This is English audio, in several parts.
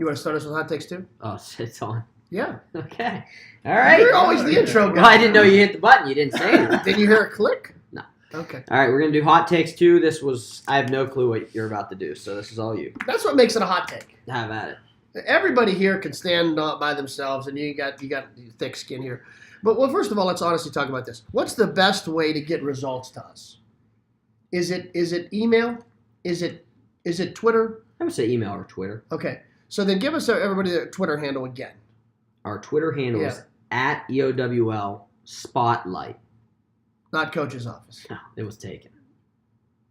You want to start us with hot takes too? Oh, it's on. Yeah. Okay. All right. You're always the intro guy. Well, I didn't know you hit the button. You didn't say anything. Did you hear it click? No. Okay. All right, we're going to do hot takes 2. I have no clue what you're about to do, so this is all you. That's what makes it a hot take. Have at it. Everybody here can stand by themselves, and you got thick skin here. But first of all, let's honestly talk about this. What's the best way to get results to us? Is it email? Is it Twitter? I would say email or Twitter. Okay. So then give us everybody their Twitter handle again. Our Twitter handle is at EOWL Spotlight. Not coach's office. No, it was taken.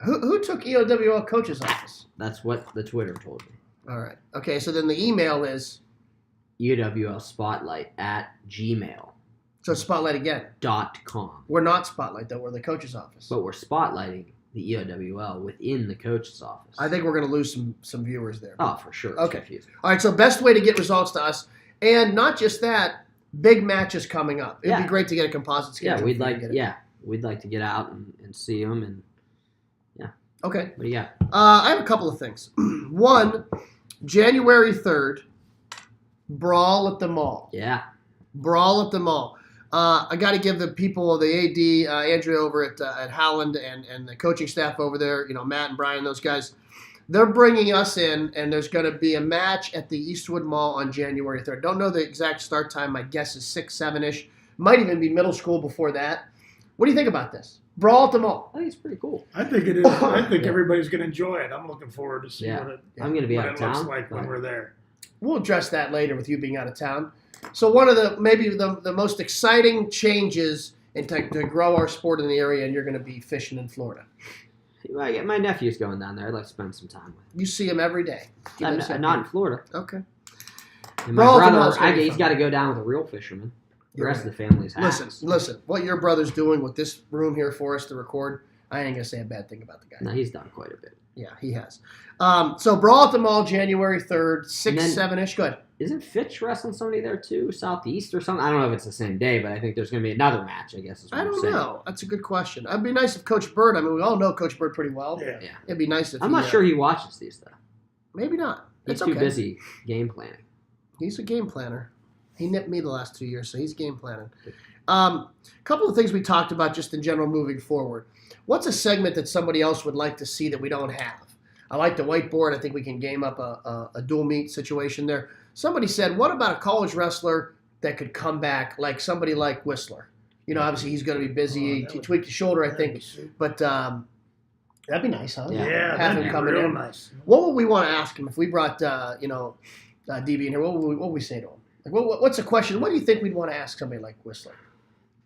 Who took EOWL coach's office? That's what the Twitter told me. All right. Okay, so then the email is? EOWL Spotlight at gmail.com. So Spotlight again. We're not Spotlight, though. We're the coach's office. But we're spotlighting the EOWL within the coach's office. I think we're going to lose some viewers there. Oh, for sure. It's okay. confusing. All right, so best way to get results to us. And not just that, big matches coming up. It'd be great to get a composite schedule. Yeah, we'd like to get out and see them. And okay. What do you got? I have a couple of things. One, January 3rd, Brawl at the Mall. Yeah. Brawl at the Mall. I got to give the people, the AD, Andrea over at Howland and the coaching staff over there, Matt and Brian, those guys, they're bringing us in, and there's going to be a match at the Eastwood Mall on January 3rd. Don't know the exact start time. My guess is 6, 7-ish. Might even be middle school before that. What do you think about this? Brawl at the Mall. I think it's pretty cool. I think it is. I think everybody's going to enjoy it. I'm looking forward to seeing what I'm going to be out of town. Looks like when we're there. We'll address that later with you being out of town. So one of the most exciting changes to grow our sport in the area, and you're going to be fishing in Florida. My nephew's going down there. I'd like to spend some time with him. You see him every day. I'm not in Florida. Okay. And my brother, he's got to go down with a real fisherman. The rest of the family's hacks. Listen. What your brother's doing with this room here for us to record, I ain't going to say a bad thing about the guy. No, he's done quite a bit. Yeah, he has. So Brawl at the Mall, January 3rd, 6, 7-ish. Good. Isn't Fitch wrestling somebody there too? Southeast or something? I don't know if it's the same day, but I think there's going to be another match, I guess. I don't know. That's a good question. It'd be nice if Coach Bird, we all know Coach Bird pretty well. Yeah. It'd be nice if I'm not sure he watches these, though. Maybe not. He's too busy game planning. He's a game planner. He nipped me the last 2 years, so he's game planning. A couple of things we talked about just in general moving forward. What's a segment that somebody else would like to see that we don't have? I like the whiteboard. I think we can game up a dual meet situation there. Somebody said, what about a college wrestler that could come back, like somebody like Whistler? Obviously he's going to be busy. He tweaked his shoulder, I think. But that'd be nice, huh? Yeah, have him coming in. Nice. What would we want to ask him if we brought, DB in here? What would we say to him? Like, what's a question? What do you think we'd want to ask somebody like Whistler?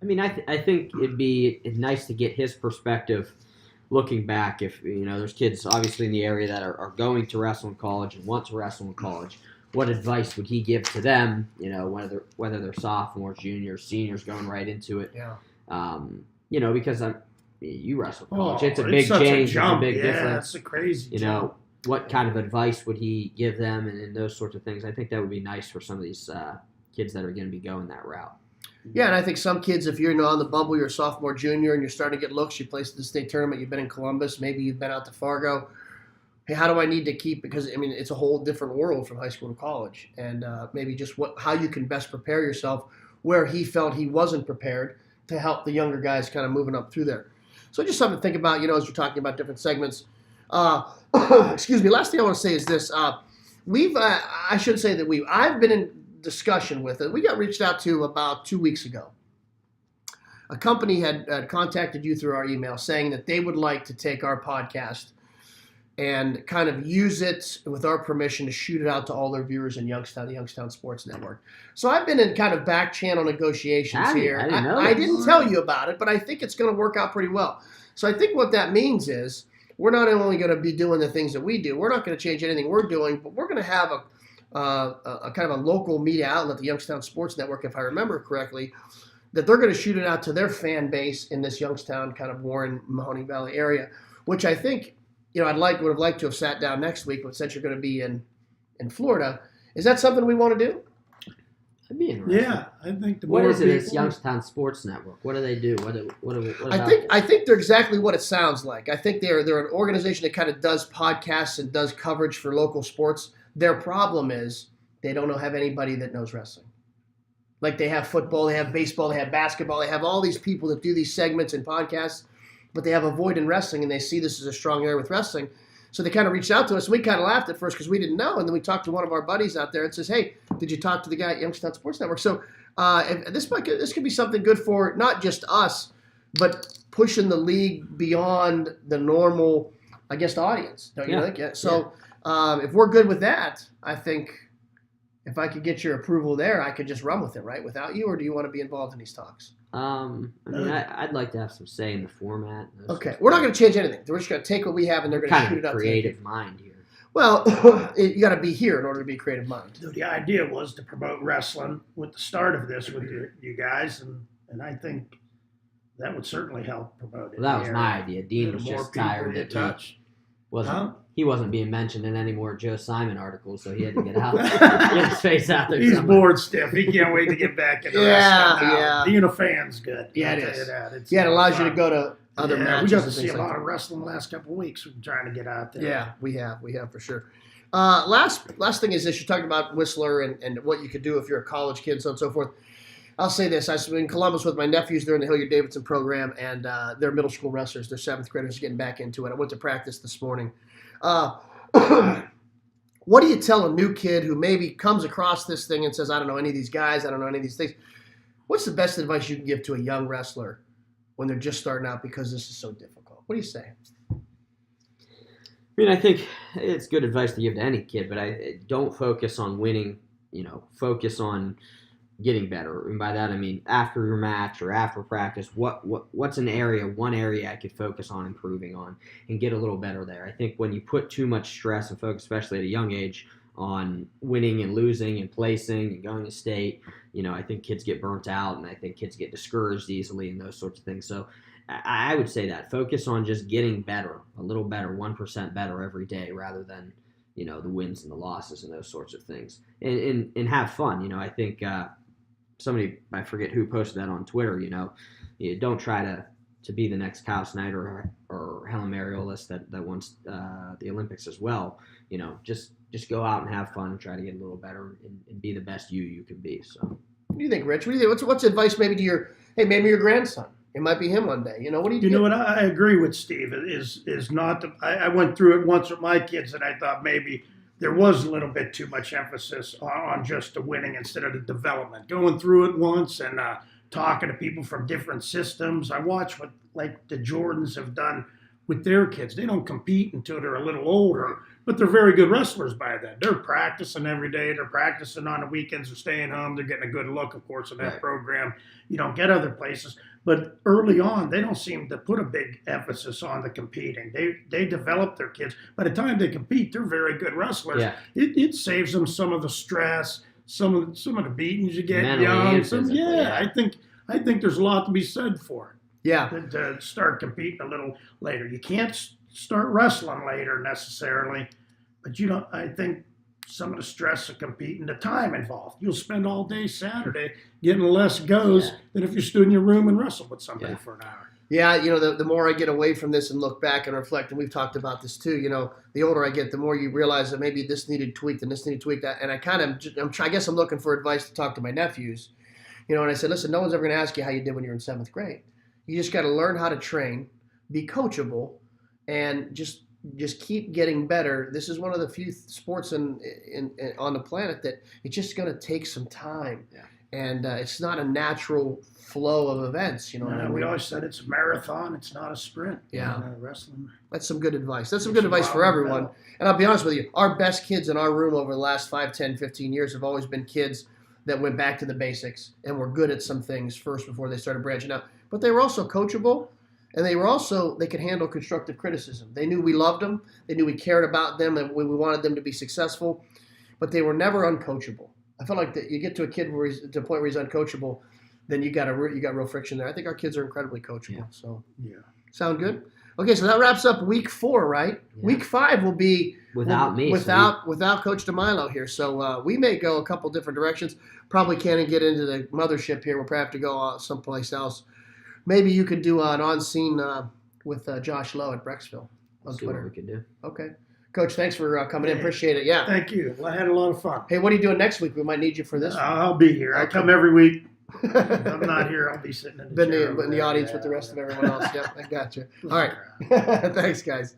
I think it'd be nice to get his perspective looking back. If, there's kids obviously in the area that are going to wrestle in college and want to wrestle in college, what advice would he give to them, whether they're sophomores, juniors, seniors going right into it? Yeah. Because you wrestle college. It's a big change. It's a big difference. It's a crazy jump. What kind of advice would he give them and those sorts of things? I think that would be nice for some of these kids that are going to be going that route. Yeah, and I think some kids, if you're on the bubble, you're a sophomore, junior, and you're starting to get looks, you placed the state tournament, you've been in Columbus, maybe you've been out to Fargo. Hey, how do I need to keep? Because, it's a whole different world from high school to college. And maybe just how you can best prepare yourself where he felt he wasn't prepared to help the younger guys kind of moving up through there. So just something to think about, as we're talking about different segments. Excuse me. Last thing I want to say is this. I should say that I've been in discussion with it. We got reached out to about 2 weeks ago. A company had contacted you through our email saying that they would like to take our podcast and kind of use it with our permission to shoot it out to all their viewers in Youngstown, the Youngstown Sports Network. So I've been in kind of back channel negotiations here. I didn't tell you about it, but I think it's going to work out pretty well. So I think what that means is we're not only going to be doing the things that we do, we're not going to change anything we're doing, but we're going to have a kind of a local media outlet, the Youngstown Sports Network, if I remember correctly, that they're going to shoot it out to their fan base in this Youngstown kind of Warren, Mahoning Valley area, which I think, would have liked to have sat down next week, but since you're going to be in Florida, is that something we want to do? That'd be interesting. Yeah, I think the What more is it? people, It's Youngstown Sports Network. What do they do? What I think they're exactly what it sounds like. I think they're an organization that kind of does podcasts and does coverage for local sports. Their problem is they don't have anybody that knows wrestling. Like they have football, they have baseball, they have basketball, they have all these people that do these segments and podcasts, but they have a void in wrestling, and they see this as a strong area with wrestling. So they kind of reached out to us, and we kind of laughed at first because we didn't know. And then we talked to one of our buddies out there and says, hey, did you talk to the guy at Youngstown Sports Network? So this could be something good for not just us, but pushing the league beyond the normal, I guess, audience. Don't you think? Yeah. So if we're good with that, I think if I could get your approval there, I could just run with it, right? Without you, or do you want to be involved in these talks? I mean, I'd like to have some say in the format. Okay, we're not going to change anything. We're just going to take what we have and they're going to shoot it out. Creative mind here. Well, you got to be here in order to be creative mind. So the idea was to promote wrestling with the start of this with you guys, and I think that would certainly help promote it. Well, that was my idea. Dean was More just people tired you that touch. he wasn't being mentioned in any more Joe Simon articles, so he had to get out, get his face out there. He's somewhere. bored stiff. He can't wait to get back into wrestling now. Yeah. Being a fan's good. Yeah, I'll it tell is. you that. It's Yeah, it allows you fun. to go to other matches. We got to and see things a like lot that. of wrestling the last couple of weeks. We're trying to get out there. Yeah, we have for sure. Last thing is this: you talked about Whistler and what you could do if you're a college kid, so on and so forth. I'll say this: I was in Columbus with my nephews during the Hilliard Davidson program, and they're middle school wrestlers. They're seventh graders getting back into it. I went to practice this morning. What do you tell a new kid who maybe comes across this thing and says, I don't know any of these guys, I don't know any of these things? What's the best advice you can give to a young wrestler when they're just starting out because this is so difficult? What do you say? I mean, I think it's good advice to give to any kid, but I don't focus on winning. Focus on getting better, and by that I mean after your match or after practice, what's one area I could focus on improving on and get a little better there. I think when you put too much stress and focus, especially at a young age, on winning and losing and placing and going to state, I think kids get burnt out, and I think kids get discouraged easily and those sorts of things. So I would say that focus on just getting better, a little better, 1% better every day, rather than the wins and the losses and those sorts of things, and have fun. I think somebody, I forget who posted that on Twitter. You don't try to be the next Kyle Snyder or Helen Mariolis that wants the Olympics as well. Just go out and have fun and try to get a little better and be the best you can be. So, what do you think, Rich? What do you think? What's advice maybe to maybe your grandson? It might be him one day. What do you do? You know what? I agree with Steve. Is not. I went through it once with my kids, and I thought maybe there was a little bit too much emphasis on just the winning instead of the development. Going through it once and talking to people from different systems. I watch what like the Jordans have done with their kids. They don't compete until they're a little older, but they're very good wrestlers by then. They're practicing every day. They're practicing on the weekends. They're staying home. They're getting a good look, of course, in that program. You don't get other places. But early on, they don't seem to put a big emphasis on the competing. They develop their kids. By the time they compete, they're very good wrestlers. Yeah. It saves them some of the stress, some of the beatings you get Mentally young. and physically, I think there's a lot to be said for it. Yeah. To start competing a little later. You can't start wrestling later necessarily, but I think some of the stress of competing, the time involved. You'll spend all day Saturday getting less goes than if you stood in your room and wrestled with somebody for an hour. Yeah, the more I get away from this and look back and reflect, and we've talked about this too, the older I get, the more you realize that maybe this needed tweaked and this needed tweaked. And I guess I'm looking for advice to talk to my nephews. And I said, listen, no one's ever going to ask you how you did when you were in 7th grade. You just got to learn how to train, be coachable, and just keep getting better. This is one of the few sports on the planet that it's just going to take some time. Yeah. And it's not a natural flow of events. We always said it's a marathon. It's not a sprint. Yeah. Wrestling. That's some good advice. That's some good advice for everyone. And I'll be honest with you, our best kids in our room over the last 5, 10, 15 years have always been kids that went back to the basics and were good at some things first before they started branching out. But they were also coachable, and they could handle constructive criticism. They knew we loved them. They knew we cared about them, and we wanted them to be successful. But they were never uncoachable. I feel like that you get to a kid to a point where he's uncoachable, then you got real friction there. I think our kids are incredibly coachable. Yeah. So sound good? Okay, so that wraps up week 4, right? Yeah. Week 5 will be without Coach DeMilo here. So we may go a couple different directions. Probably can't get into the mothership here. We'll probably have to go someplace else. Maybe you could do an on-scene with Josh Lowe at Brexville on Twitter. What we could do. Okay. Coach, thanks for coming in. Appreciate it. Yeah. Thank you. Well, I had a lot of fun. Hey, what are you doing next week? We might need you for this. I'll be here. I Okay. come every week. If I'm not here, I'll be sitting in the Been chair in over the there. audience with the rest of everyone else. Yep, I got you. All right. Thanks, guys.